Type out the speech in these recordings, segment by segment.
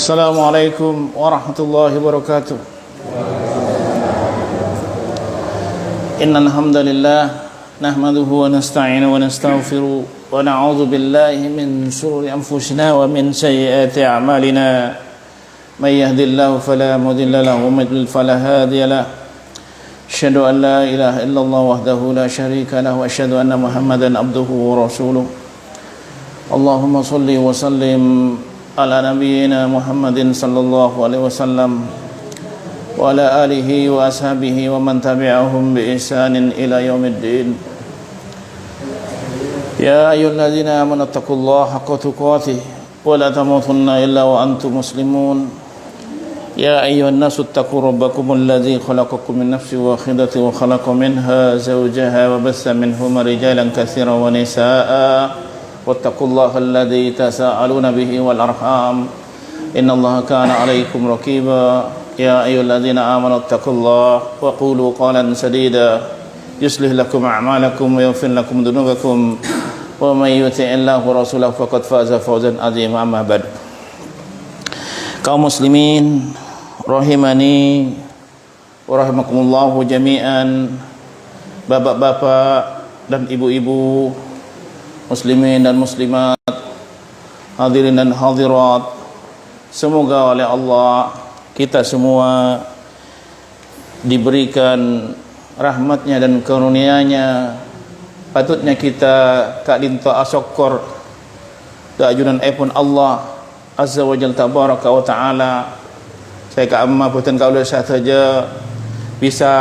Assalamualaikum warahmatullahi wabarakatuh. Innal hamdalillah nahmaduhu wa nasta'inuhu wa nastaghfiruh wa na'udzu billahi min shururi anfusina wa min sayyiati a'malina. May yahdihillahu fala mudilla lahu wa may yudlil fala hadiya lahu. Asyhadu an la ilaha illallah wahdahu la syarika lahu wa asyhadu anna Muhammadan abduhu wa rasuluh. Allahumma shalli wa sallim ala nabiyyina Muhammadin sallallahu alaihi wasallam wa ala alihi wa ashabihi wa man tabi'ahum bi ihsanin ila yaumiddin. Ya ayyuhalladzina amanu taqullaha haqqa tuqatih wa la tamutunna illa wa antum muslimun. Ya ayyuhan nasu taqu rabbakumul ladzi khalaqakum min nafsin wahidatin wa khalaqa minha zawjaha wa bassa minhuma rijalan katsiran wa nisaa'a. Wattaqullaha alladzi tasaaluna bihi wal arham innallaha kana 'alaikum raqiba. Ya ayyuhalladzina amanu taqullaha wa qulu qawlan sadida yuslih lakum a'malakum wa yaghfir lakum dhunubakum wa may yuti'illaha wa rasulahu faqad faza fawzan 'azima. Amma ba'd. Kaum muslimin rahimani wa rahimakumullah jami'an, bapak-bapak dan ibu-ibu, muslimin dan muslimat, hadirin dan hadirat, semoga oleh Allah kita semua diberikan rahmatnya dan karunia-Nya. Patutnya kita kak dinto asyukur keajunan epon Allah azza wa jalla tabaraka wa taala. Saya ka amma boten ka ulah saja bisa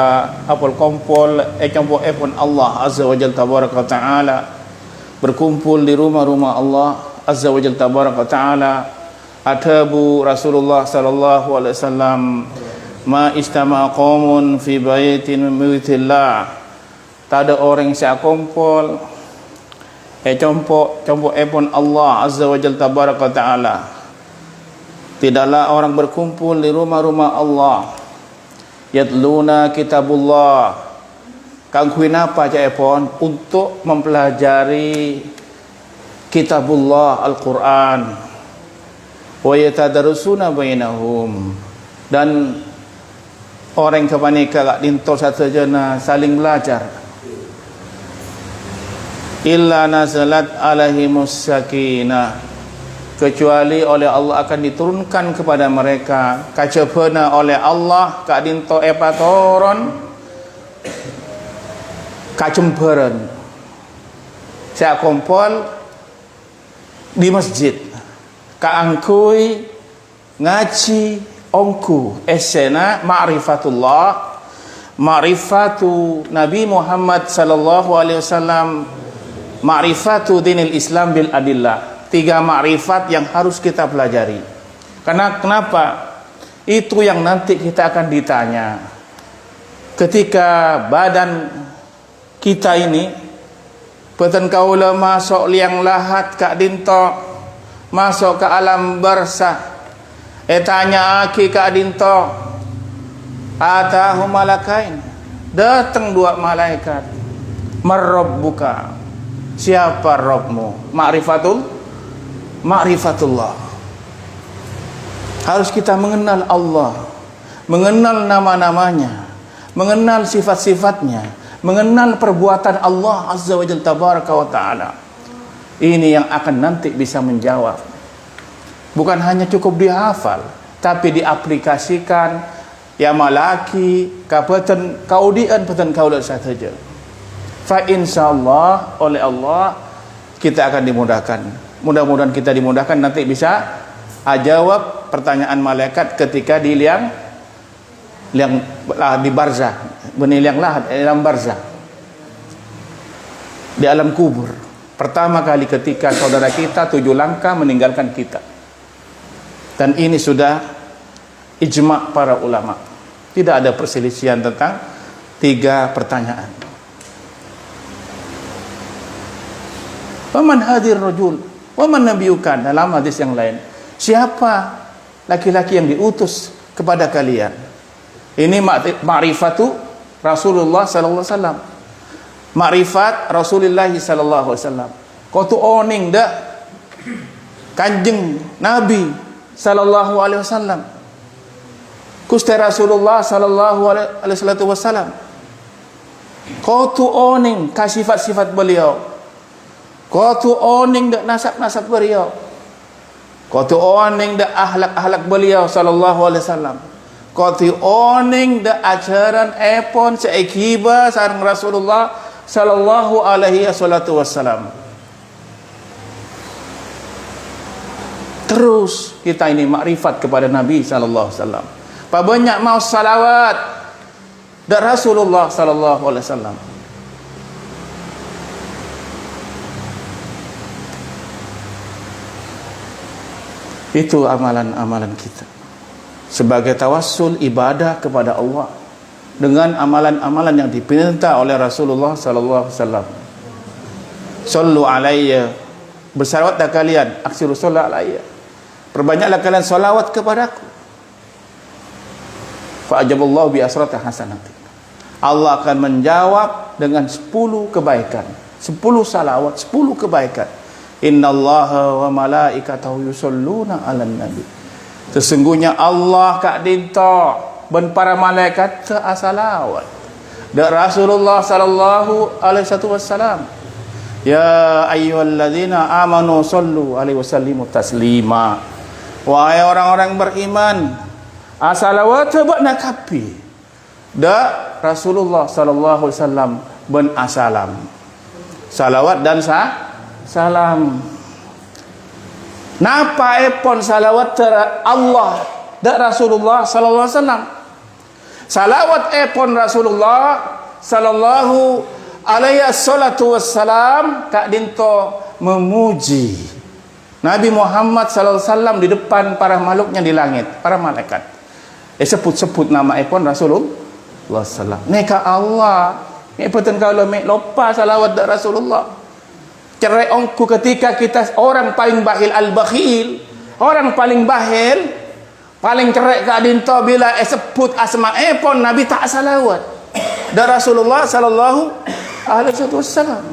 apol kompol campo epon Allah azza wa jalla tabaraka wa taala, berkumpul di rumah-rumah Allah azza wa jalla tabaraka ta'ala. Atabu Rasulullah sallallahu alaihi wasallam, ma istama qaumun fi baitin min buyutillah. Tak ada orang yang kompol compo epon Allah azza wa jalla tabaraka ta'ala. Tidaklah orang berkumpul di rumah-rumah Allah yatluna kitabullah, kangkuin apa epon untuk mempelajari kitabullah Al-Quran, wa yatadarusuna bainahum, dan orang kebanyakan gak dinto satu jana saling belajar. Illa nazalat alaihimus sakinah, kecuali oleh Allah akan diturunkan kepada mereka kacapana oleh Allah kak dinto epatoron kacemperan. Saya kompol di masjid kaangkui ngaji ongku esena ma'rifatullah, ma'rifatu Nabi Muhammad sallallahu alaihi wasallam, ma'rifatu dinil Islam bil adillah. 3 ma'rifat yang harus kita pelajari. Karena kenapa? Itu yang nanti kita akan ditanya ketika badan kita ini peten kaula masuk liang lahat kak dinto, masuk ke alam barzah, tanya aki kak dinto, atahu malakain, datang 2 malaikat, marrabbuka, siapa Rabbmu? Ma'rifatullah. Harus kita mengenal Allah, mengenal nama-namanya, mengenal sifat-sifatnya, mengenal perbuatan Allah azza wa jalla tabaraka wa ta'ala. Ini yang akan nanti bisa menjawab. Bukan hanya cukup dihafal, tapi diaplikasikan. Ya malaki kapeten kaudian peten kaulah saja. Fa insyaallah oleh Allah kita akan dimudahkan. Mudah-mudahan kita dimudahkan nanti bisa jawab pertanyaan malaikat ketika di liang di barzah, beniliang lahat dalam barzah, di alam kubur. Pertama kali ketika saudara kita 7 langkah meninggalkan kita. Dan ini sudah ijma' para ulama. Tidak ada perselisihan tentang 3 pertanyaan. Waman hadir rajul waman nabiyukan, dalam hadis yang lain, siapa laki-laki yang diutus kepada kalian? Ini ma'rifatu Rasulullah sallallahu alaihi wasallam. Ma'rifat Rasulullah sallallahu alaihi wasallam. Kau tu oning dak Kanjeng Nabi sallallahu alaihi wasallam. Kusti Rasulullah sallallahu alaihi wasallam. Kau tu oning ka sifat-sifat beliau. Kau tu oning dak nasab-nasab beliau. Kau tu oning dak akhlak-akhlak beliau sallallahu alaihi wasallam. Kau tu oning dak ajaran epon seikiba sareng Rasulullah sallallahu alaihi wasallam. Terus kita ini makrifat kepada Nabi sallallahu alaihi wasallam. Pak banyak mau salawat dari Rasulullah sallallahu alaihi wasallam. Itu amalan-amalan kita sebagai tawassul ibadah kepada Allah dengan amalan-amalan yang diperintah oleh Rasulullah sallallahu alaihi wasallam. Sallu alayya, bersalawatlah kalian, aksiru sallallahu alayya, perbanyaklah kalian salawat kepadaku. Fa ajaballahu bi asrati hasanati, Allah akan menjawab dengan 10 kebaikan, 10 salawat, 10 kebaikan. Innallaha wa malaikatahu yusholluna 'alan nabi, sesungguhnya Allah kak dinta ben para malaikat salawat da Rasulullah sallallahu alaihi wasallam. Ya ayyuhalladzina amanu sallu alaihi wasallimu taslima, wahai orang-orang beriman, salawat buat nakapi da Rasulullah sallallahu alaihi wasallam ben asalam. Salawat dan salam. Napa epon salawat Allah da Rasulullah sallallahu alaihi wasallam. Salawat epon Rasulullah sallallahu alaihi wasallam kak dinto memuji Nabi Muhammad sallallahu alaihi wasallam di depan para makhluknya di langit, para malaikat. Sebut-sebut nama epon Rasulullah sallallahu alaihi wasallam. Neka Allah, epon kalau mek lupa salawat da Rasulullah. Cerai ongku ketika kita orang paling bakhil al-bakhil, orang paling bakhil, paling cerai kak dinto bila sebut asma epon Nabi tak salawat da Rasulullah sallallahu alaihi wasallam.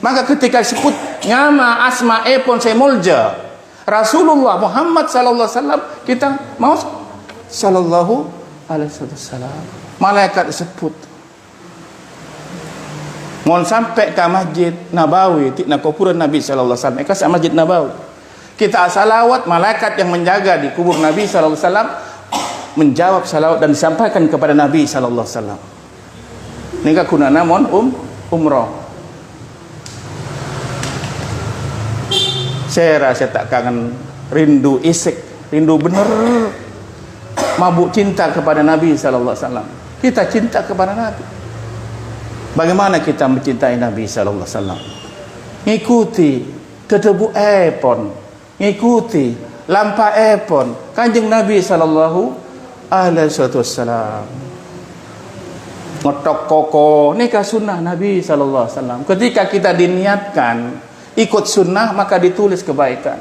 Maka ketika sebut nama asma epon semulja Rasulullah Muhammad sallallahu alaihi wasallam, kita mau sallallahu alaihi wasallam. Malaikat sebut. Mohon sampai ke Masjid Nabawi, nak kuburan Nabi sallallahu alaihi wasallam. Ke Masjid Nabawi. Kita salawat, malaikat yang menjaga di kubur Nabi sallallahu alaihi wasallam menjawab salawat dan disampaikan kepada Nabi sallallahu alaihi wasallam. Nika kuna namun umrah. Saya rasa tak kangen, rindu isik, rindu benar, mabuk cinta kepada Nabi sallallahu alaihi wasallam. Kita cinta kepada Nabi. Bagaimana kita mencintai Nabi sallallahu alaihi wasallam? Ngikuti kedebu epon, ngikuti lampa epon Kanjeng Nabi sallallahu alaihi wasallam. Ngotok koko nikah sunnah Nabi sallallahu alaihi wasallam. Ketika kita diniatkan ikut sunnah, maka ditulis kebaikan.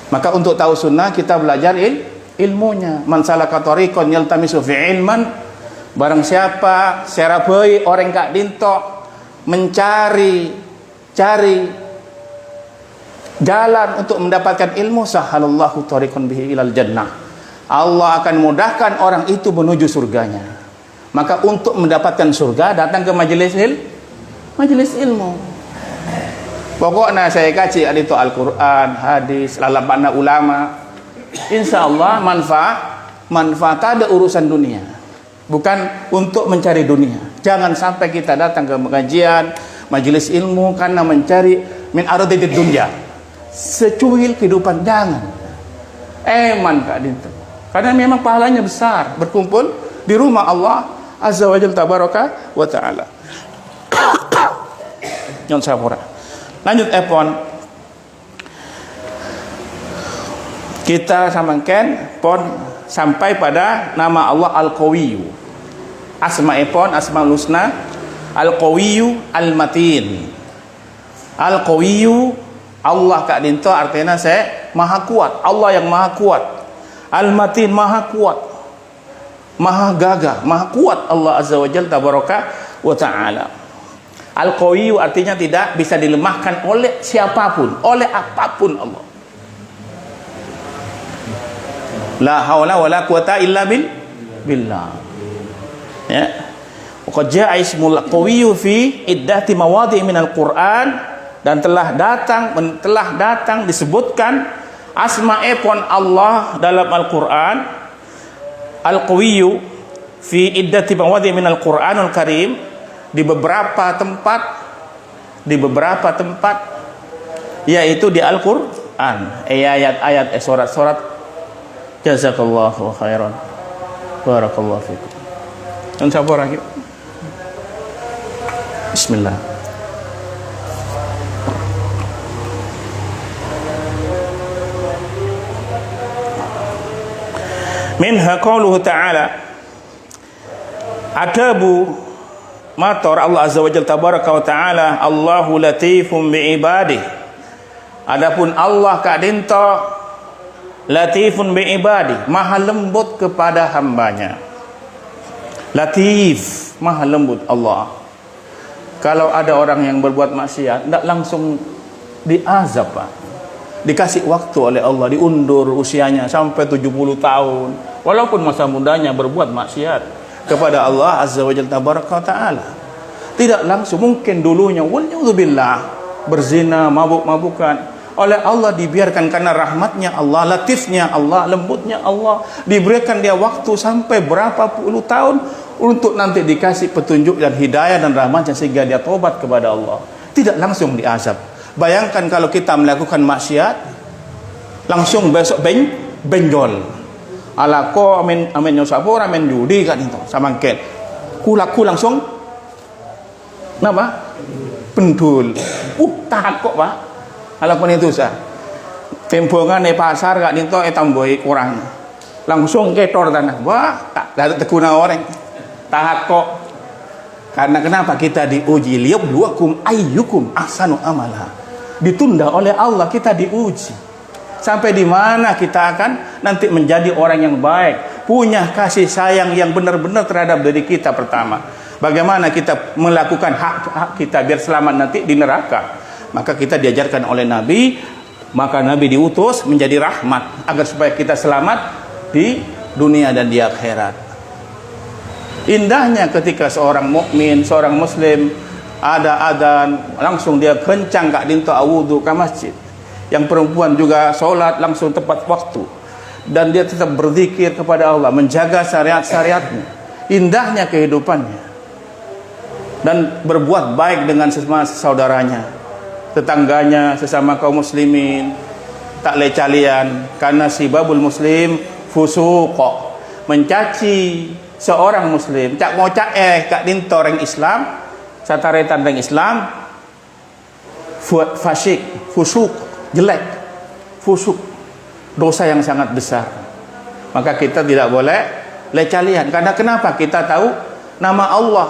Maka untuk tahu sunnah kita belajar ilmunya. Man salaka tariqan yaltamisu fi ilman, barang siapa serabai orang kak dinto mencari jalan untuk mendapatkan ilmu, sahalallahu tariqan bihi ilal jannah, Allah akan mudahkan orang itu menuju surganya. Maka untuk mendapatkan surga datang ke majelis ilmu. Pokoknya saya kaji itu Al-Quran, hadis, lalapana ulama, insya Allah manfaat ada urusan dunia, bukan untuk mencari dunia. Jangan sampai kita datang ke pengajian majelis ilmu karena mencari min aradid dunya, secuil kehidupan. Jangan eman kak dinten, karena memang pahalanya besar berkumpul di rumah Allah azza wa jalla tabaraka wa taala. Nyon sapura. Lanjut epon, kita samakan pon sampai pada nama Allah Al-Qawiyyu. Asma epon, asmaul husna, Al-Qawiyyu Al-Matin. Al-Qawiyyu Allah kak dinto artinya saya maha kuat, Allah yang maha kuat. Al-Matin maha kuat, maha gagah, maha kuat Allah azza wa jalla tabaraka wa taala. Al-Qawiyyu artinya tidak bisa dilemahkan oleh siapapun, oleh apapun Allah. La haula wala quwata illa billah. Ya. Qad jaa ismul qawiyyu fi iddati mawadhi' minal Qur'an, dan telah datang disebutkan asma'ipun Allah dalam Al-Qur'an, al-qawiyyu fi iddati mawadhi' minal Qur'anul Karim, di beberapa tempat yaitu di Al-Qur'an, ayat-ayat, surat-surat. Jazakallahu khairan, barakallahu fikum. Dan sabar lagi. Bismillah. Minha qauluhu ta'ala, adabu mator Allah azza wajalla tabaraka wa ta'ala, Allahu latifum bi'ibadih. Adapun Allah kadinto latifun bi'ibadi, maha lembut kepada hambanya. Latif, maha lembut Allah. Kalau ada orang yang berbuat maksiat, tidak langsung diazab, Pak. Dikasih waktu oleh Allah, diundur usianya sampai 70 tahun. Walaupun masa mudanya berbuat maksiat kepada Allah azza wa jalla tabaraka wa ta'ala. Tidak langsung, mungkin dulunya waliyadzubillah berzina, mabuk-mabukan, oleh Allah dibiarkan karena rahmatnya Allah, latifnya Allah, lembutnya Allah, diberikan dia waktu sampai berapa puluh tahun untuk nanti dikasih petunjuk dan hidayah dan rahmatnya sehingga dia tobat kepada Allah. Tidak langsung diazab. Bayangkan kalau kita melakukan maksiat, langsung besok benjol. Ala ko amin nyosapor amin judi kan itu samangket. Kulaku langsung napa? Pendul. Tahan kok, Pak. Alaupun itu sah, tembongan di pasar gak ninto tambahi kurang, langsung ketor tanah. Wah, tak teguna orang, tahak kok. Karena kenapa kita diuji? Liyabluwakum ayyukum ahsanu amala. Ditunda oleh Allah, kita diuji. Sampai di mana kita akan nanti menjadi orang yang baik, punya kasih sayang yang benar-benar terhadap diri kita pertama. Bagaimana kita melakukan hak kita biar selamat nanti di neraka. Maka kita diajarkan oleh Nabi, maka Nabi diutus menjadi rahmat agar supaya kita selamat di dunia dan di akhirat. Indahnya ketika seorang mukmin, seorang muslim ada adzan, langsung dia kencang kak dinto awudu ke masjid. Yang perempuan juga sholat langsung tepat waktu, dan dia tetap berzikir kepada Allah, menjaga syariat-syariatnya. Indahnya kehidupannya, dan berbuat baik dengan sesama saudaranya, tetangganya, sesama kaum muslimin, tak lecalian. Karena sibabul muslim fusuq, mencaci seorang muslim, cak ngocak kak dinto orang Islam, sataretan orang Islam, fasik, fusuq, jelek, fusuq, dosa yang sangat besar. Maka kita tidak boleh lecalian. Karena kenapa? Kita tahu nama Allah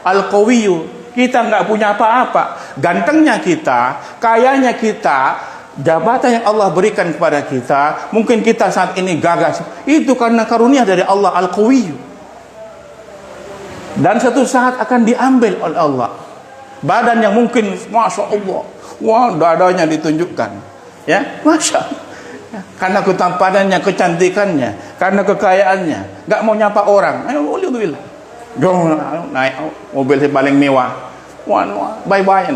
Al-Qawiyyu. Kita nggak punya apa-apa, gantengnya kita, kayanya kita, jabatan yang Allah berikan kepada kita, mungkin kita saat ini gagal, itu karena karunia dari Allah Al-Qawiyyu. Dan satu saat akan diambil oleh Allah. Badan yang mungkin masya Allah, wah dadanya ditunjukkan, ya masya Allah. Karena ketampadannya, kecantikannya, karena kekayaannya, nggak mau nyapa orang. Alhamdulillah. Dong naik mobil yang paling mewah, bye-bye,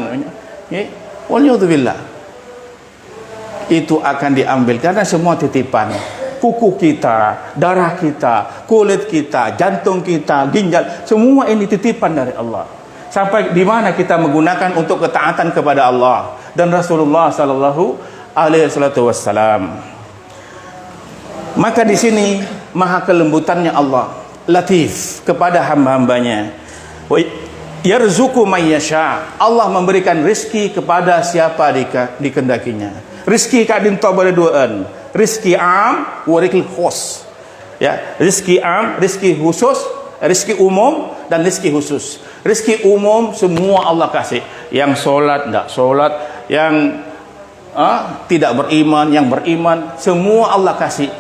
waliyadzubillah. Itu akan diambil karena semua titipan. Kuku kita, darah kita, kulit kita, jantung kita, ginjal, semua ini titipan dari Allah. Sampai di mana kita menggunakan untuk ketaatan kepada Allah dan Rasulullah sallallahu alaihi wasallam. Maka di sini maha kelembutannya Allah, latif kepada hamba-hambanya. Yarzuqu may yasha. Allah memberikan rizki kepada siapa dikendakinya. Rizki kadin tabara duaan. Rizki am wa rizki khos. Ya, rizki am, rizki khusus, rizki umum dan rizki khusus. Rizki umum semua Allah kasih. Yang sholat, tidak sholat, yang tidak beriman, yang beriman, semua Allah kasih.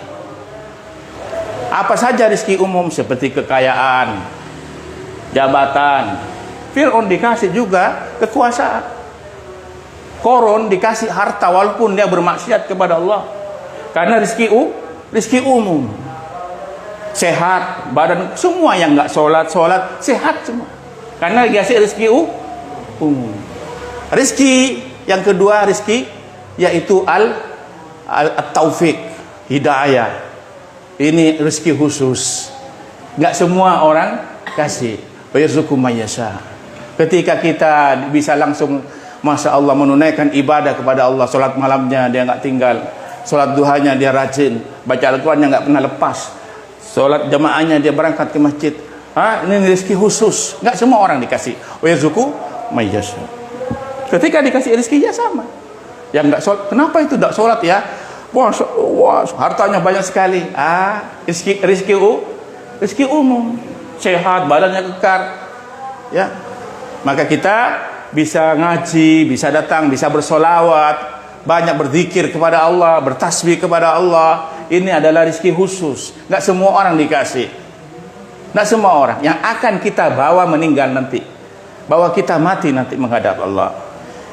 Apa saja rezeki umum seperti kekayaan, jabatan. Fir'aun dikasih juga kekuasaan. Korun dikasih harta walaupun dia bermaksiat kepada Allah. Karena rezeki rezeki umum. Sehat, badan semua yang nggak sholat sehat semua. Karena dikasih rezeki umum. Rezeki yang kedua rezeki yaitu al-taufik, hidayah. Ini rezeki khusus. Nggak semua orang kasih. Wa yarzuqu may yasha. Ketika kita bisa langsung Masya Allah menunaikan ibadah kepada Allah, sholat malamnya dia nggak tinggal, sholat duhanya dia rajin, baca Al-Qurannya nggak pernah lepas, sholat jamaahnya dia berangkat ke masjid. Ini rezeki khusus, nggak semua orang dikasih. Wa yarzuqu may yasha. Ketika dikasih rezekinya sama. Yang nggak sholat, kenapa itu nggak sholat ya? Wah, hartanya banyak sekali. Rezeki umum, sehat, badannya kekar. Ya, maka kita bisa ngaji, bisa datang, bisa bersolawat, banyak berzikir kepada Allah, bertasbih kepada Allah. Ini adalah rezeki khusus. Nggak semua orang dikasih. Nggak semua orang yang akan kita bawa meninggal nanti, bawa kita mati nanti menghadap Allah.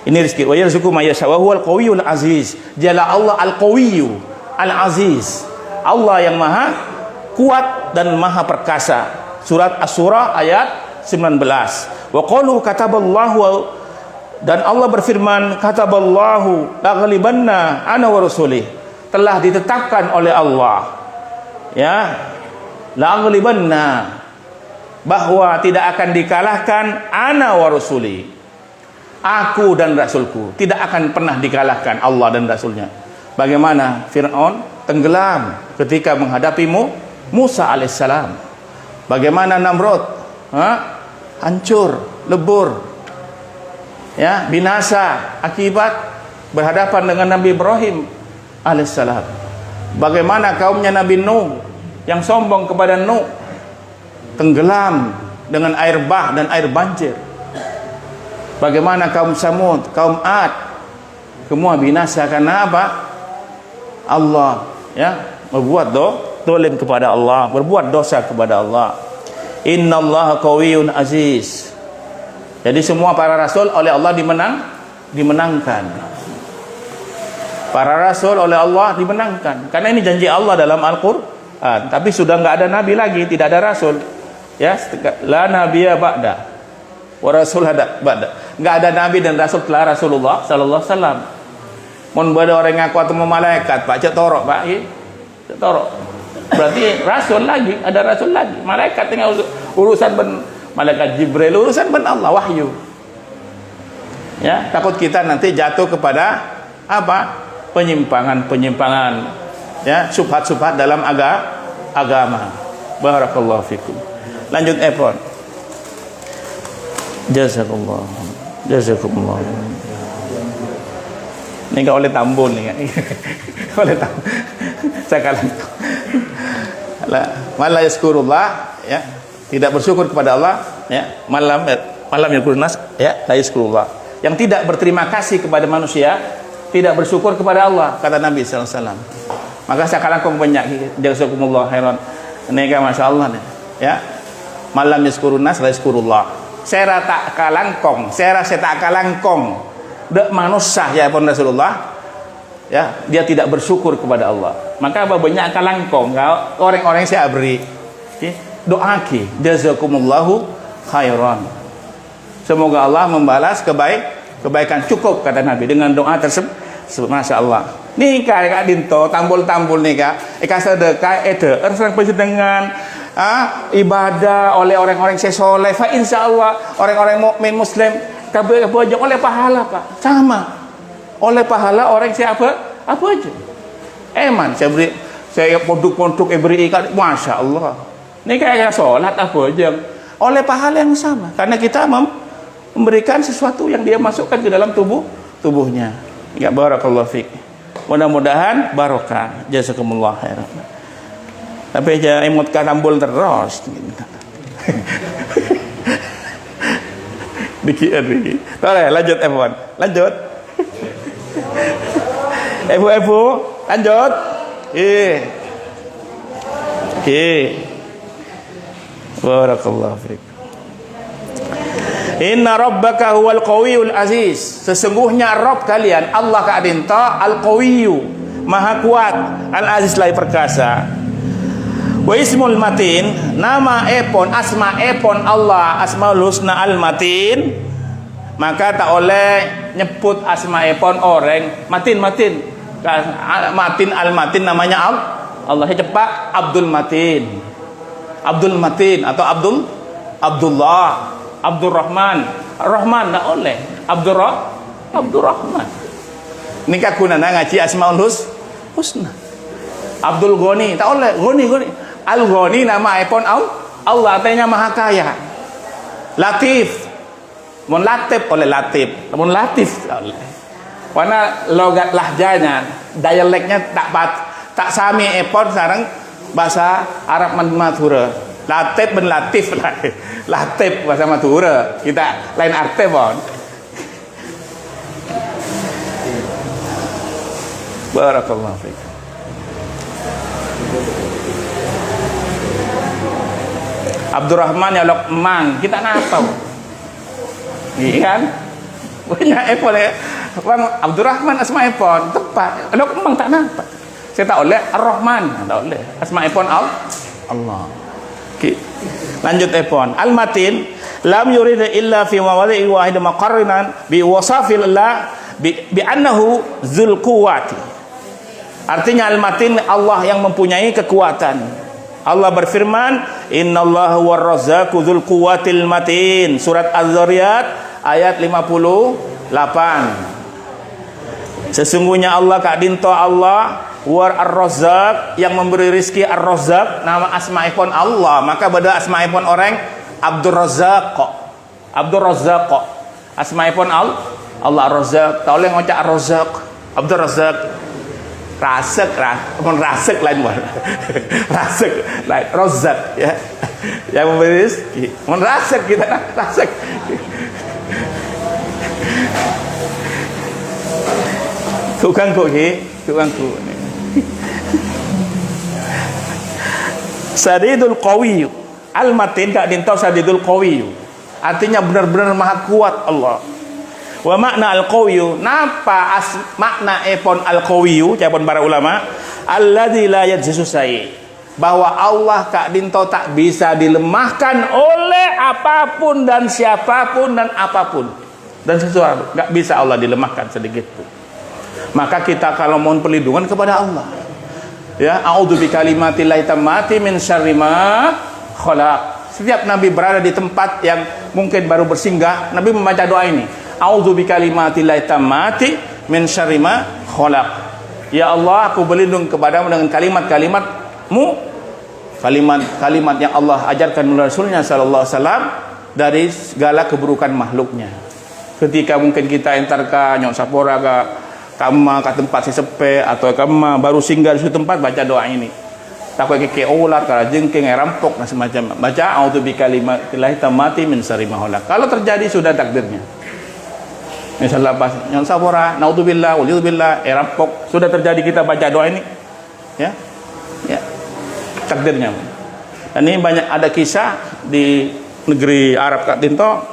Ini rezeki. Wa yarzuqu may yasha wa huwal qawiyul aziz. Dialah Allah al-qawiyyu al-aziz. Allah yang maha kuat dan maha perkasa. Surat Asy-Syura ayat 19. Wa qalu kataballahu, dan Allah berfirman kataballahu laghlibanna ana wa rasulih. Telah ditetapkan oleh Allah, ya, laghlibanna, bahwa tidak akan dikalahkan ana wa rasuli, aku dan rasulku tidak akan pernah dikalahkan Allah dan rasulnya. Bagaimana Fir'aun tenggelam ketika menghadapi Musa alaihissalam. Bagaimana Namrud hancur, lebur, ya, binasa akibat berhadapan dengan Nabi Ibrahim alaihissalam. Bagaimana kaumnya Nabi Nuh yang sombong kepada Nuh tenggelam dengan air bah dan air banjir. Bagaimana kaum Samud, kaum Ad, semua binasa karena apa? Allah, ya, berbuat dolim kepada Allah, berbuat dosa kepada Allah. Innallaha qawiyyun aziz. Jadi semua para rasul oleh Allah dimenangkan. Para rasul oleh Allah dimenangkan. Karena ini janji Allah dalam Al-Qur'an. Tapi sudah nggak ada nabi lagi, tidak ada rasul. Ya, la nabiyya ba'da wa rasul ada ba'da. Nggak ada nabi dan rasul setelah Rasulullah sallallahu alaihi wasallam. Mun ada orang ngaku atau malaikat, Pak, cek torok, Pak. Cek torok. Berarti rasul lagi, ada rasul lagi. Malaikat tinggal urusan malaikat Jibril, urusan Allah, wahyu. Ya, takut kita nanti jatuh kepada apa? Penyimpangan, ya, subhat-subhat dalam agama. Barakallahu fikum. Lanjut Epon. Jazakumullah. Ini enggak oleh tambun nih. Oleh tambun. Sekarang malah yazkurullah, ya, tidak bersyukur kepada Allah, ya, malam yazkurnas, ya, la yazkurullah. Yang tidak berterima kasih kepada manusia, tidak bersyukur kepada Allah, kata Nabi sallallahu alaihi wasallam. Maka sekarang kau banyak jazakumullah khairan. Ini kan masyaallah nih, ya. Malam yazkurnas la yazkurullah. Saya tak kalangkong, dek manusia ya pun Rasulullah, ya, dia tidak bersyukur kepada Allah. Maka banyak kalangkong orang-orang saya beri doa ki jazakumullahu khairan. Semoga Allah membalas kebaikan, cukup kata Nabi dengan doa tersebut. Masya Allah. Nih kak dinto tambul-tambul nih kak. Sedekah orang penjenengan ibadah oleh orang-orang soleh. Fa insya Allah orang-orang mukmin muslim kabeh aja oleh pahala, Pak. Sama. Oleh pahala orang siapa? Apa aja. Eman saya produk-produk beri ikan, Masya Allah. Ini kayak sholat apa aja. Oleh pahala yang sama. Karena kita memberikan sesuatu yang dia masukkan ke dalam tubuhnya. Ya, barakallahu fiik. Mudah-mudahan barokah. Jazakumullah khairan. Tapi aja emot karambol terus. Dikit. Lanjut F1. Lanjut. Ibu, lanjut. Barakallahu fiik. Inna rabbaka huwal qawiyul aziz. Sesungguhnya Rabb kalian Allah kadinta al-qawiyyu, Maha kuat, Al-Aziz lagi perkasa. Wa ismul matin, nama epon, asma epon Allah, Asmaul Husna Al-Matin. Maka tak oleh nyebut asma epon orang matin. Matin Al-Matin namanya Allah. Cepat Abdul Matin. Abdul Matin atau Abdullah, Abdurrahman. Rahman tak oleh. Abdurrahman. Ini kakunana ngaji Asmaul Husna. Abdul Ghani tak oleh. Ghani. Al-Ghani nama iPhone Allah artinya maha kaya. Latif. Mun latif oleh latif. Mun latif tak oleh. Karena logat lahjanya, dialeknya tak sami iPhone sekarang bahasa Arab Madura. Latif ben latif. Latif bahasa Madura. Kita lain arti pon. Barakallahu fiik. Abdurrahman ya Lokman, kita napa? Iya kan? Punya iPhone ya. Bang Abdurrahman asma iPhone tepat. Lokman tak napa. Saya tak oleh Ar-Rahman, tak oleh. Asma iPhone Allah. Okay. Lanjut iPhone. Al-Matin lam yurid illa fi mawadhi'i wahid maqarrinan bi wasafillah bi annahu dzul quwwati. Artinya Al-Matin Allah yang mempunyai kekuatan. Allah berfirman, "Innallaha war-razzaqu dzul quwwatil matin." Surat Az-Zariyat ayat 58. Sesungguhnya Allah Kak Dinto Allah war ar-razzaq yang memberi rizki ar-razzaq nama asma'ipun Allah. Maka pada asma'ipun orang Abdur Razzaq. Asma'ipun Allah ar-razzaq. Tak boleh ngocak ar-razzaq. Abdur Razzaq. Rasek lain war. Rasek lain razzaq ya. Yang memberi rizki. Rasek kita rasek. Tukang ni. Sadidul Qawi. Al-Matin Kak Dinto Sadidul Qawi. Artinya benar-benar maha kuat Allah. Wa makna al-Qawi, napa makna epon al-Qawi, japon para ulama, alladzi la yajzu sai. Bahwa Allah Kak Dinto tak bisa dilemahkan oleh apapun dan siapapun dan apapun. Dan sesuatu enggak bisa Allah dilemahkan sedikit pun. Maka kita kalau mohon perlindungan kepada Allah. Ya, a'udzu bikalimatillahi tammati min syarri ma khalaq. Setiap Nabi berada di tempat yang mungkin baru bersinggah, Nabi membaca doa ini. A'udzu bikalimatillahi tammati min syarri ma khalaq. Ya Allah, aku berlindung kepadamu dengan kalimat-kalimat-Mu, kalimat-kalimat yang Allah ajarkan melalui Rasulnya sallallahu alaihi wasallam dari segala keburukan makhluknya. Ketika mungkin kita entar ka nyok sapora ka kama ke tempat sesepe atau kama baru singgah di suatu tempat, baca doa ini. Takut keke ular, kala jengking, rampok dan semacam. Baca a'udzu bikalimatillahi tammati min syarri ma khalaq. Kalau terjadi sudah takdirnya. Misalnya pas yang sabora, naudzubillah, waliyubillah, rampok, sudah terjadi kita baca doa ini. Ya. Takdirnya. Dan ini banyak ada kisah di negeri Arab Kak Dinto.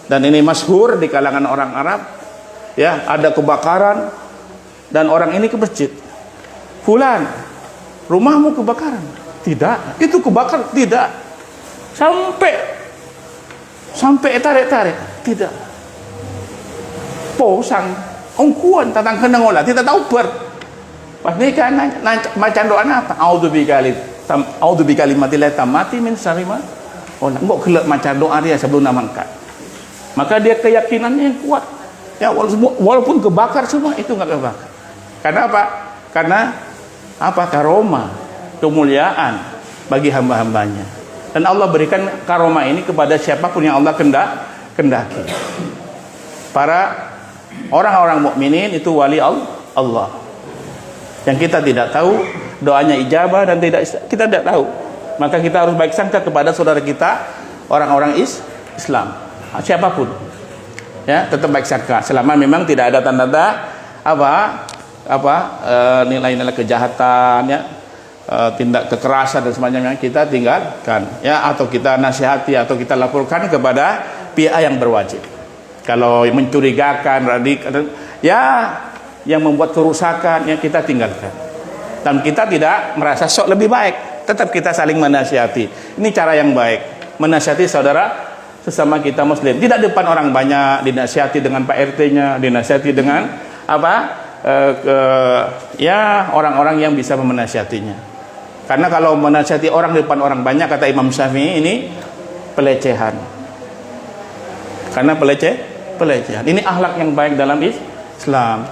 Dan ini masyhur di kalangan orang Arab. Ya, ada kebakaran dan orang ini ke masjid. Fulan, rumahmu kebakaran? Tidak. Itu kebakar? Tidak. Sampai tarik. Tidak. Posang, ongkuan tentang kenang olah, tidak tahu ber. Pas ini kan macam doa apa? A'udzu bikalimatillahi tammati min syarri ma khalaq. Enggak kelak macam doa dia sebelum namangkat. Maka dia keyakinannya yang kuat. Ya, walaupun kebakar semua itu enggak kebakar. Karena apa? Karena apa? Karomah, kemuliaan bagi hamba-hambanya. Dan Allah berikan karomah ini kepada siapapun yang Allah kendaki. Para orang-orang mukminin itu wali Allah. Yang kita tidak tahu doanya ijabah dan kita tidak tahu. Maka kita harus baik sangka kepada saudara kita orang-orang Islam. Siapapun. Ya, tetap baik sangka selama memang tidak ada tanda-tanda nilai-nilai kejahatan ya, tindak kekerasan dan semacamnya, kita tinggalkan ya, atau kita nasihati atau kita laporkan kepada pihak yang berwajib. Kalau mencurigakan radikal ya yang membuat kerusakan, yang kita tinggalkan. Dan kita tidak merasa sok lebih baik, tetap kita saling menasihati. Ini cara yang baik, menasihati saudara sesama kita muslim. Tidak depan orang banyak, dinasihati dengan Pak RT-nya, dinasihati dengan ya orang-orang yang bisa menasihatinya. Karena kalau menasihati orang depan orang banyak, kata Imam Syafi'i, ini pelecehan. Karena pelecehan. Ini akhlak yang baik dalam Islam.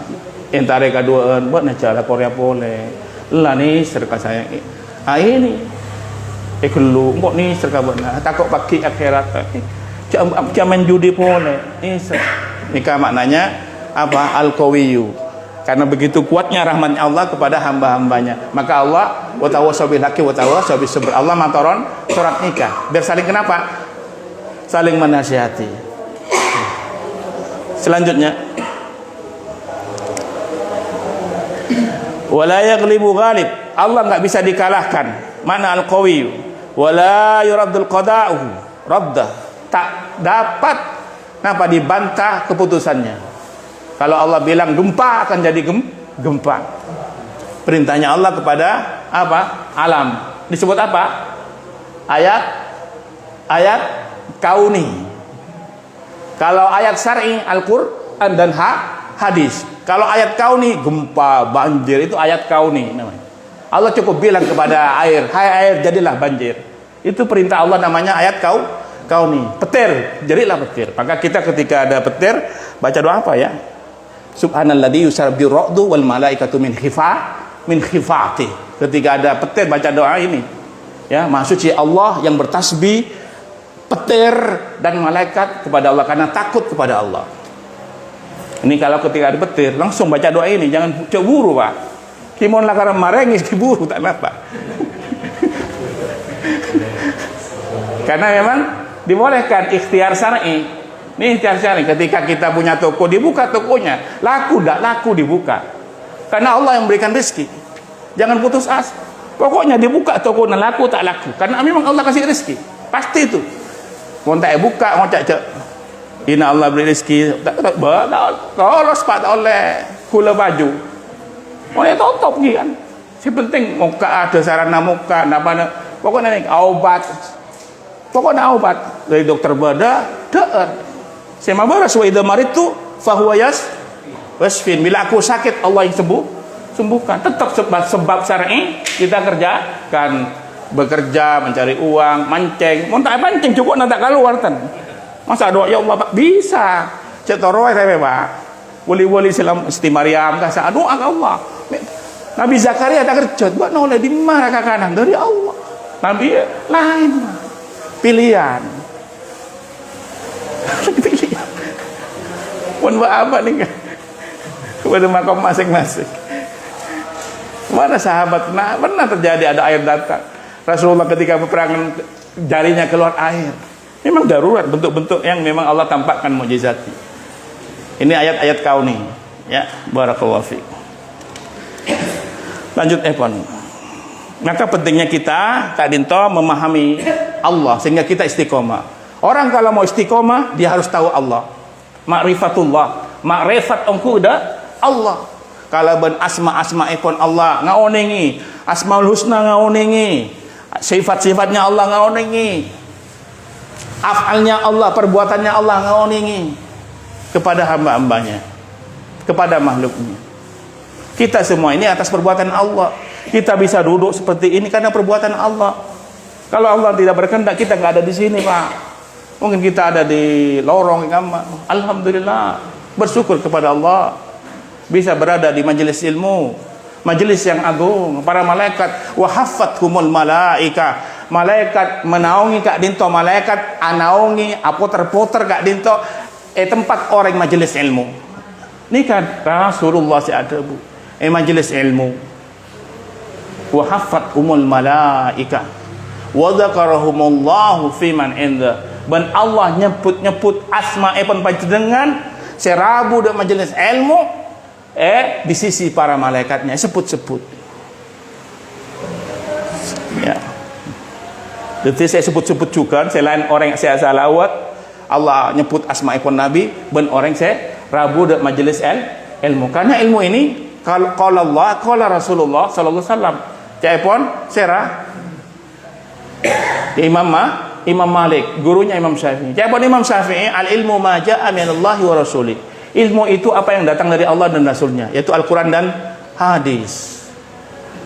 Entare kaduaan buat cara Korea boleh. Lah nih serka saya. Ini ekelu mbok nih serka benar. Takut pakai akhirat. Jangan judi boleh. Nikah maknanya apa? Al-Qawiyyu. Karena begitu kuatnya rahmat Allah kepada hamba-hambanya. Maka Allah wa tawassaw bil haqqi wa tawassaw bis sabr. Allah mataron surat nikah. Biar saling kenapa? Saling menasihati. Selanjutnya, wala yaghlibu ghalib. Allah enggak bisa dikalahkan. Mana al-qawi? Wala yuraddul qada'uhu. Radda. Tak dapat dibantah keputusannya. Kalau Allah bilang gempa, akan jadi gempa. Perintahnya Allah kepada apa? Alam. Disebut apa? Ayat kauni. Kalau ayat syar'i Al-Qur'an dan hadis. Kalau ayat kauni, gempa, banjir, itu ayat kauni namanya. Allah cukup bilang kepada air, hai air jadilah banjir. Itu perintah Allah, namanya ayat kauni. Petir, jadilah petir. Maka kita ketika ada petir, baca doa apa ya? Subhanalladzi yusabbihu ar-ra'du wal malaikatu min khifati. Ketika ada petir, baca doa ini. Ya, maha suci Allah yang bertasbih, petir dan malaikat kepada Allah, karena takut kepada Allah. Ini kalau ketika ada petir, langsung baca doa ini, jangan cemburu Pak. Kimon lah karena marengis diburu tak apa. Karena memang dibolehkan ikhtiar syar'i. Ini ikhtiar syar'i, ketika kita punya toko, dibuka tokonya, laku tak laku dibuka. Karena Allah yang memberikan rezeki. Jangan putus asa. Pokoknya dibuka toko, laku tak laku. Karena memang Allah kasih rezeki. Pasti itu. Mau tak buka, mau cak Ina Allah beri rezeki, tak lolos Pak, tak oleh kula baju. Mau ya tutup kan. Si penting muka ada sarana muka, pokoknya nih obat. Pokoknya obat dari dokter beda, Sema baras wa idza maritu fahuwa wasfin. Bila aku sakit, Allah yang sembuhkan. Tetap sebab syar'i kita kerjakan, bekerja, mencari uang, mancing. Mun tak mancing cukup nak keluar tan. Masa doa ya Allah Pak bisa. Cetoro saya Pak. Wali-wali Islam Siti Maryam kasa doa ke Allah. Nabi Zakaria tak kerja, buat noleh di mana kanan dari Allah. Nabi lain pilihan. Pilihan. Pun buat apa nih? Pada makom masing-masing. Mana sahabat pernah terjadi ada air datang. Rasulullah ketika peperangan jarinya keluar air. Memang darurat, bentuk-bentuk yang memang Allah tampakkan mukjizat. Ini ayat-ayat kauni. Ya, barakallahu fiik. Lanjut Epon. Maka pentingnya kita kadinto memahami Allah sehingga kita istiqomah. Orang kalau mau istiqomah, dia harus tahu Allah. Ma'rifatullah. Ma'rifat engku udah Allah. Kalau ben asma ikon Allah ngaonengi, asmaul husna ngaonengi, sifat-sifatnya Allah ngaonengi, afalnya Allah, perbuatannya Allah ngaonengi kepada hamba-hambanya, kepada makhluknya. Kita semua ini atas perbuatan Allah. Kita bisa duduk seperti ini karena perbuatan Allah. Kalau Allah tidak berkehendak, kita nggak ada di sini Pak. Mungkin kita ada di lorong kamar. Alhamdulillah, bersyukur kepada Allah. Bisa berada di majelis ilmu, majelis yang agung. Para malaikat wahaffathumul malaika, malaikat menaungi kak dinto, malaikat anaungi apoter-poter kak dinto tempat orang majelis ilmu. Ini kan Rasulullah si ada bu majelis ilmu. Wahaffathumul malaika wa dzakarahumullahu fiman inda. Ben Allah nyebut asma pun panjenengan serabu dak majelis ilmu di sisi para malaikatnya sebut-sebut. Ya. Jadi saya sebut-sebut juga selain orang yang saya salawat, Allah nyebut asma ikon Nabi, ben orang saya rabu dak majelis ilmu. Karena ilmu ini kalau Allah, qala Rasulullah sallallahu alaihi wasallam. Caipon serah Imam Malik, gurunya Imam Syafi'i. Caipon Imam Syafi'i, al ilmu ma ja'a minallahi wa rasuli. Ilmu itu apa yang datang dari Allah dan Rasulnya, yaitu Al-Quran dan hadis.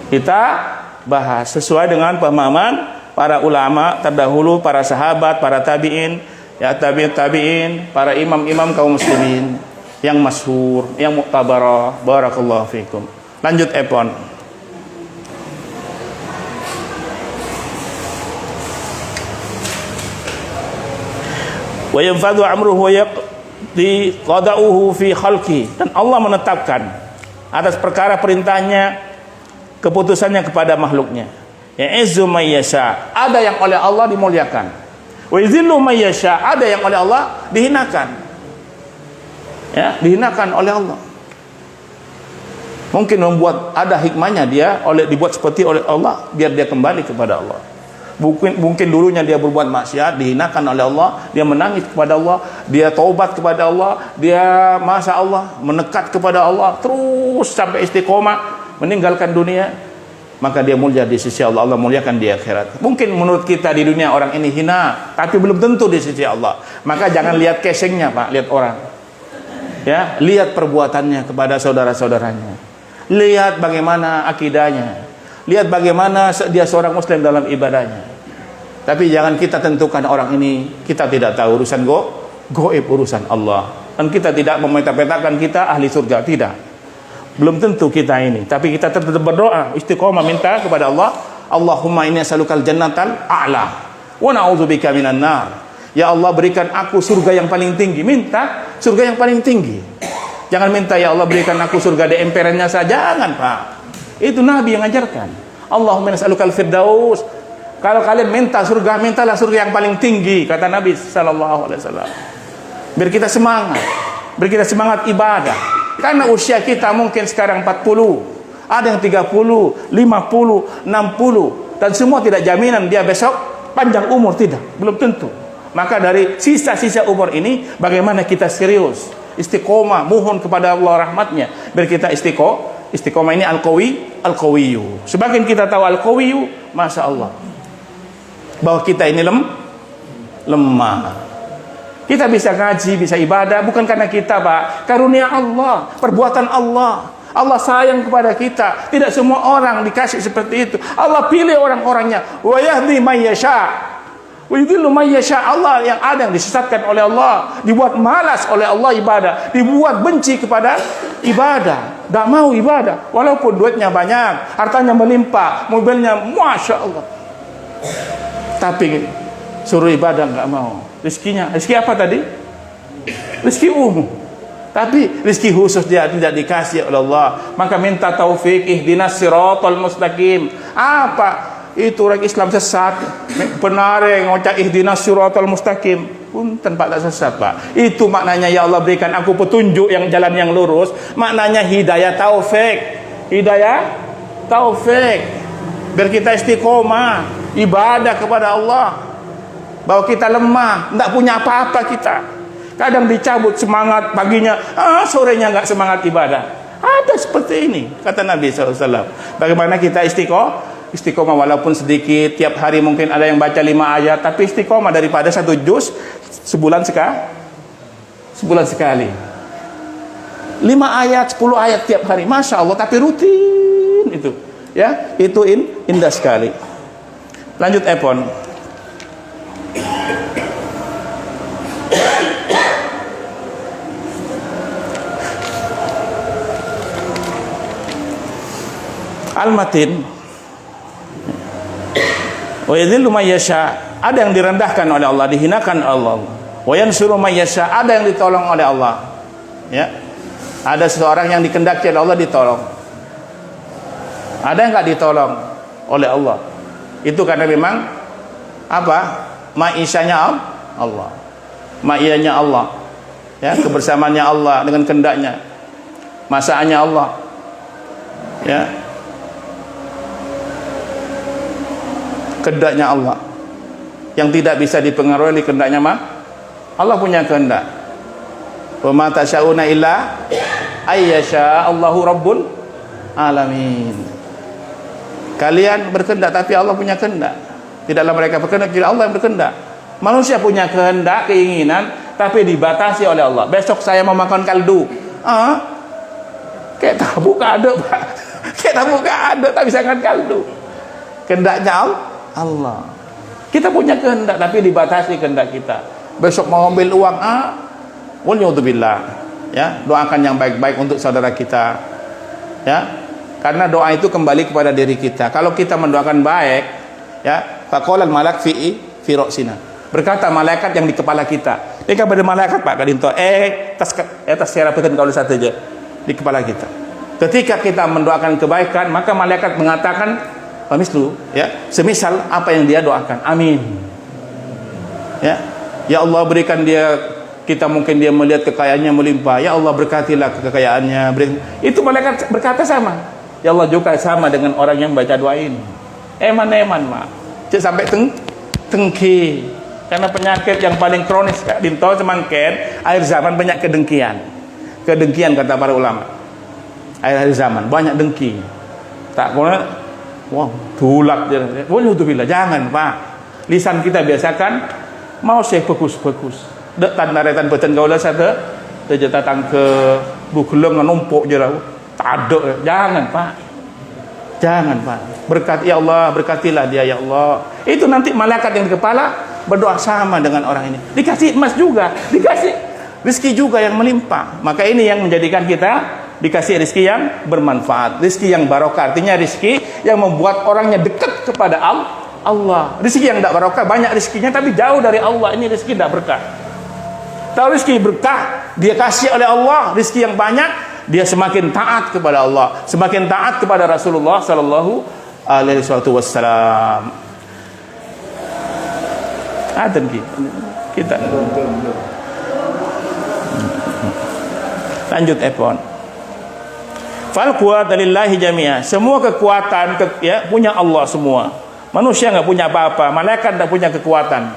Kita bahas sesuai dengan pemahaman para ulama terdahulu, para sahabat, para tabi'in, ya tabi'in, para imam-imam kaum muslimin yang masyhur, yang muktabarah. Barakallahu fikum. Lanjut epon. Wa yanfadhu amruhu wa yaqdi qada'uhu fi khalqi. Dan Allah menetapkan atas perkara perintahnya, keputusannya kepada makhluknya. Ya'izzu may yasha, ada yang oleh Allah dimuliakan. Wa yuzillu may yasha, ada yang oleh Allah dihinakan. Ya, dihinakan oleh Allah. Mungkin membuat ada hikmahnya dia dibuat seperti oleh Allah biar dia kembali kepada Allah. Mungkin dulunya dia berbuat maksiat, dihinakan oleh Allah, dia menangis kepada Allah, dia taubat kepada Allah, dia masya Allah menekat kepada Allah terus sampai istiqomah meninggalkan dunia, maka dia mulia di sisi Allah. Allah muliakan di akhirat. Mungkin menurut kita di dunia orang ini hina, tapi belum tentu di sisi Allah. Maka jangan lihat casingnya Pak, lihat orang. Ya, lihat perbuatannya kepada saudara-saudaranya. Lihat bagaimana akidahnya. Lihat bagaimana dia seorang muslim dalam ibadahnya. Tapi jangan kita tentukan orang ini, kita tidak tahu urusan goib, urusan Allah. Dan kita tidak memeta-petakan kita ahli surga, tidak. Belum tentu kita ini, tapi kita tetap berdoa, istiqomah minta kepada Allah, Allahumma inni as'alukal jannatal a'la wa na'udzubika minan nar. Ya Allah, berikan aku surga yang paling tinggi. Minta surga yang paling tinggi. Jangan minta ya Allah berikan aku surga di emperannya saja, jangan Pak. Itu Nabi yang ajarkan. Allahumma nas'alukal firdaus. Kalau kalian minta surga, mintalah surga yang paling tinggi, kata Nabi sallallahu alaihi wasallam. Biar kita semangat. Biar kita semangat ibadah. Karena usia kita mungkin sekarang 40, ada yang 30, 50, 60, dan semua tidak jaminan dia besok panjang umur, tidak, belum tentu. Maka dari sisa-sisa umur ini bagaimana kita serius istiqomah, mohon kepada Allah rahmatnya biar kita istiqomah ini al-qawiyyu. Semakin kita tahu al-qawiyyu, masya Allah, bahwa kita ini lemah. Kita bisa ngaji, bisa ibadah bukan karena kita Pak, karunia Allah, perbuatan Allah. Allah sayang kepada kita. Tidak semua orang dikasih seperti itu. Allah pilih orang-orangnya. Wa yahdi may yasha wa yudhillu may yasha. Allah yang ada yang disesatkan oleh Allah, dibuat malas oleh Allah ibadah, dibuat benci kepada ibadah, tidak mau ibadah walaupun duitnya banyak, hartanya melimpah, mobilnya masya Allah, tapi suruh ibadah nggak mau. Rezeki apa tadi? Rezeki umum, tapi rezeki khusus dia tidak dikasih oleh Allah. Maka minta taufik, ihdinas siratal mustaqim. Apa itu orang Islam sesat? Benar ngocak ihdinas siratal mustaqim. Punten Pak, tak sesat Pak. Itu maknanya ya Allah berikan aku petunjuk yang jalan yang lurus. Maknanya hidayah taufik. Hidayah taufik. Biar kita istiqomah ibadah kepada Allah. Bahwa kita lemah, tidak punya apa-apa kita. Kadang dicabut semangat paginya, sorenya nggak semangat ibadah. Ada seperti ini, kata Nabi SAW. Bagaimana kita istiqomah walaupun sedikit, tiap hari mungkin ada yang baca 5 ayat, tapi istiqomah daripada 1 juz sebulan sekali. 5 ayat, 10 ayat tiap hari, masya Allah, tapi rutin itu, ya, itu indah sekali. Lanjut epon. Al-matin wa yadhillu may yasha, ada yang direndahkan oleh Allah, dihinakan Allah. Wa yansuru may yasha, ada yang ditolong oleh Allah. Ya. Ada seseorang yang dikehendaki oleh Allah ditolong. Ada yang enggak ditolong oleh Allah. Itu karena memang apa? Ma'isyanya Allah. Ma'iyanya Allah. Ya, kebersamaannya Allah dengan kehendaknya. Masaannya Allah. Ya. Kehendaknya Allah yang tidak bisa dipengaruhi oleh kehendaknya Allah punya kehendak. Wa ma tasyauna illa ayyasha Allahu rabbul alamin. Kalian berkehendak tapi Allah punya kehendak. Tidaklah mereka berkehendak, tidak Allah yang berkehendak. Manusia punya kehendak, keinginan, tapi dibatasi oleh Allah. Besok saya mau makan kaldu. Kayak tahu ada, Pak. Kayak tahu ada, tak bisa makan kaldu. Kehendaknya Allah. Kita punya kehendak, tapi dibatasi kehendak kita. Besok mau ambil uang, waliyadzubillah. Ya, doakan yang baik-baik untuk saudara kita. Ya, karena doa itu kembali kepada diri kita. Kalau kita mendoakan baik, ya, faqalal malak fi ra'sina. Berkata malaikat yang di kepala kita. Dia kepada malaikat Pak Kadinto, tas serapkan kalau satu aja di kepala kita. Ketika kita mendoakan kebaikan, maka malaikat mengatakan pamislu, ya, semisal apa yang dia doakan. Amin. Ya. Ya Allah berikan dia, kita mungkin dia melihat kekayaannya melimpah. Ya Allah berkatilah kekayaannya. Itu malaikat berkata sama. Ya Allah juga sama dengan orang yang baca doa ini. Eman Mak. Cek sampai tengki. Karena penyakit yang paling kronis Kak Dinto semangken akhir zaman banyak kedengkian. Kedengkian kata para ulama. Akhir zaman banyak dengki. Tak kena wah, tulak je. Waliyadzubillah, jangan Pak. Lisan kita biasakan mau sih bagus-bagus. Dek tanda-tanda beten gaula sate. Dia datang ke bugeleng numpuk je dah. Tak ada. Jangan Pak. Jangan Pak. Berkati ya Allah, berkatilah dia ya Allah. Itu nanti malaikat yang di kepala berdoa sama dengan orang ini. Dikasih emas juga, dikasih rezeki juga yang melimpah. Maka ini yang menjadikan kita dikasih rezeki yang bermanfaat, rezeki yang barokah. Artinya rezeki yang membuat orangnya dekat kepada Allah. Rezeki yang tidak barokah, banyak rezekinya tapi jauh dari Allah. Ini rezeki tidak berkah. Tahu rezeki berkah, dia kasih oleh Allah rezeki yang banyak, dia semakin taat kepada Allah, semakin taat kepada Rasulullah sallallahu alaihi wasallam. Ada kita lanjut epon. Fal quwwata lillahi jami'a. Semua kekuatan ya punya Allah semua. Manusia enggak punya apa-apa, malaikat enggak punya kekuatan.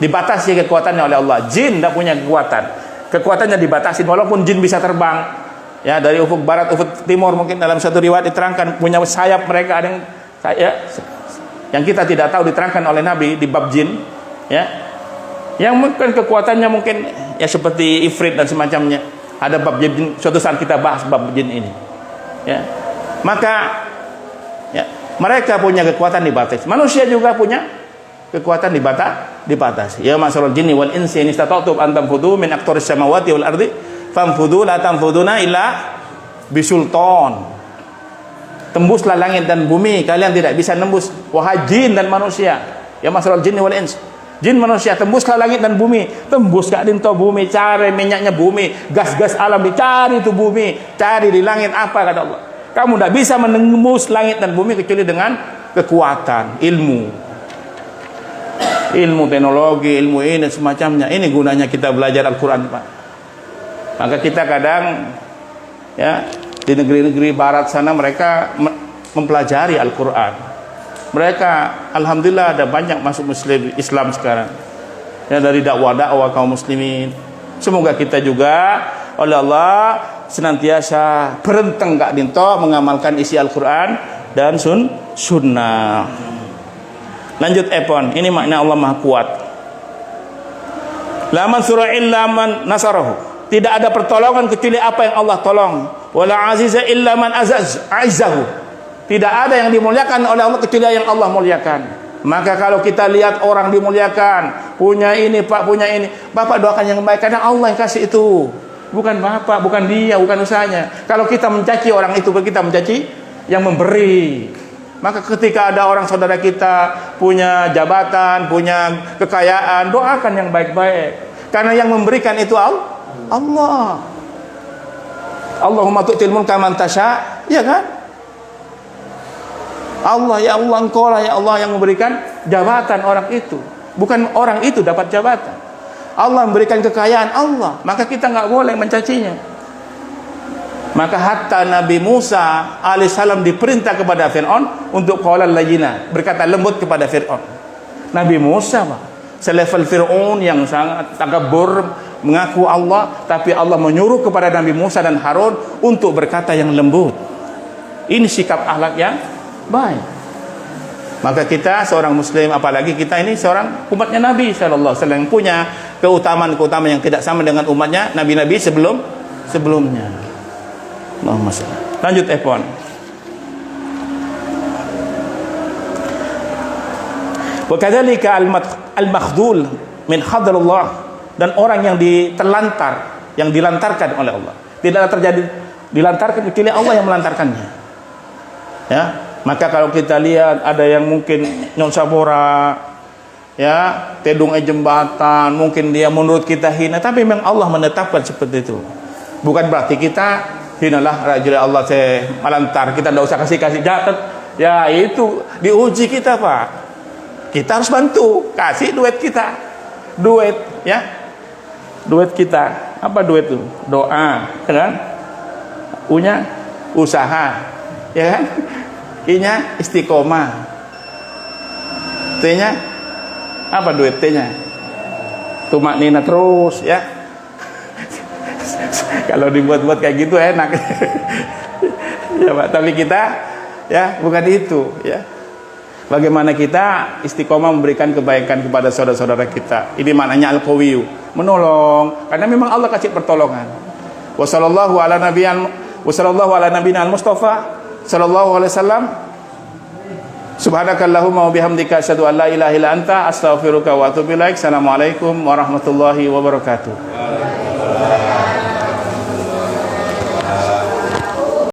Dibatasi kekuatannya oleh Allah. Jin enggak punya kekuatan. Kekuatannya dibatasi walaupun jin bisa terbang ya dari ufuk barat, ufuk timur, mungkin dalam satu riwayat diterangkan punya sayap mereka, ada yang kita tidak tahu diterangkan oleh Nabi di bab jin, ya, yang mungkin kekuatannya mungkin ya seperti ifrit dan semacamnya. Ada bab jin, suatu saat kita bahas bab jin ini, ya. Maka ya, mereka punya kekuatan dibatasi. Manusia juga punya kekuatan dibatasi. Ya masyarul jinni wal insi in istata'tum an tanfudhu min aqtaris samawati wal ardi fanfudhu la tanfuduna illa bisultan. Tembuslah langit dan bumi, kalian tidak bisa nembus, wahai jin dan manusia. Ya masyarul jinni wal ins. Jin manusia, tembuslah langit dan bumi. Tembus Kak Dinto bumi, cari minyaknya bumi, gas-gas alam dicari itu bumi, cari di langit apa kata Allah. Kamu tidak bisa menembus langit dan bumi kecuali dengan kekuatan, ilmu, teknologi, ilmu ini semacamnya. Ini gunanya kita belajar Al-Quran Pak. Maka kita kadang ya di negeri-negeri barat sana mereka mempelajari Al-Quran. Mereka alhamdulillah ada banyak masuk Islam sekarang. Ya dari dakwah kaum muslimin. Semoga kita juga oleh Allah senantiasa berenteng Kak Dinto mengamalkan isi Al-Quran dan sunnah. Lanjut epon. Ini makna Allah Maha Kuat. La mansura illa man nasarahu. Tidak ada pertolongan kecuali apa yang Allah tolong. Wala aziza illa man azzahu. Tidak ada yang dimuliakan oleh Allah kecuali yang Allah muliakan. Maka kalau kita lihat orang dimuliakan, punya ini Pak, punya ini, Bapak doakan yang baik karena Allah yang kasih itu. Bukan Bapak, bukan dia, bukan usahanya. Kalau kita mencaci orang itu, kita mencaci yang memberi. Maka ketika ada orang saudara kita punya jabatan, punya kekayaan, doakan yang baik-baik. Karena yang memberikan itu Allah. Allahumma tu'til mulka man tasya, ya kan? Allah, ya Allah, engkau lah ya Allah yang memberikan jabatan orang itu. Bukan orang itu dapat jabatan. Allah memberikan kekayaan Allah, maka kita nggak boleh mencacinya. Maka hatta Nabi Musa alaihissalam diperintah kepada Fir'aun untuk qaulal layyina, berkata lembut kepada Fir'aun. Nabi Musa selevel Fir'aun yang sangat takabur, mengaku Allah, tapi Allah menyuruh kepada Nabi Musa dan Harun untuk berkata yang lembut. Ini sikap akhlak yang baik. Maka kita seorang muslim, apalagi kita ini seorang umatnya Nabi sallallahu alaihi wasallam, yang punya keutamaan-keutamaan yang tidak sama dengan umatnya nabi-nabi sebelumnya. Allahumma shalli. Lanjut Epon. Wa kadzalika al-makhdhul min khadalillah, dan orang yang ditelantar, yang dilantarkan oleh Allah. Tidaklah terjadi dilantarkan kecuali Allah yang melantarkannya. Ya, maka kalau kita lihat ada yang mungkin nyon sabora, ya, tedung jembatan, mungkin dia menurut kita hina, tapi memang Allah menetapkan seperti itu. Bukan berarti kita hinalah rajul Allah saya melantar, kita tidak usah kasih jatah. Ya, itu diuji kita, Pak. Kita harus bantu, kasih duit kita. Duit, ya. Duit kita. Apa duit itu? Doa, kan? U-nya usaha, ya kan? I-nya istiqomah. T-nya apa duit T-nya? Tumak nina terus, ya. Kalau dibuat-buat kayak gitu enak. Ya, Pak, tapi kita ya bukan itu, ya. Bagaimana kita istiqomah memberikan kebaikan kepada saudara-saudara kita. Ini maknanya al-qawiyyu, menolong, karena memang Allah kasih pertolongan. Wassallallahu ala nabiyina al-Mustafa sallallahu alaihi wasallam. Subhanakallahumma wa bihamdika asyhadu an la ilaha illa anta astaghfiruka wa atubu ilaik. Assalamualaikum warahmatullahi wabarakatuh.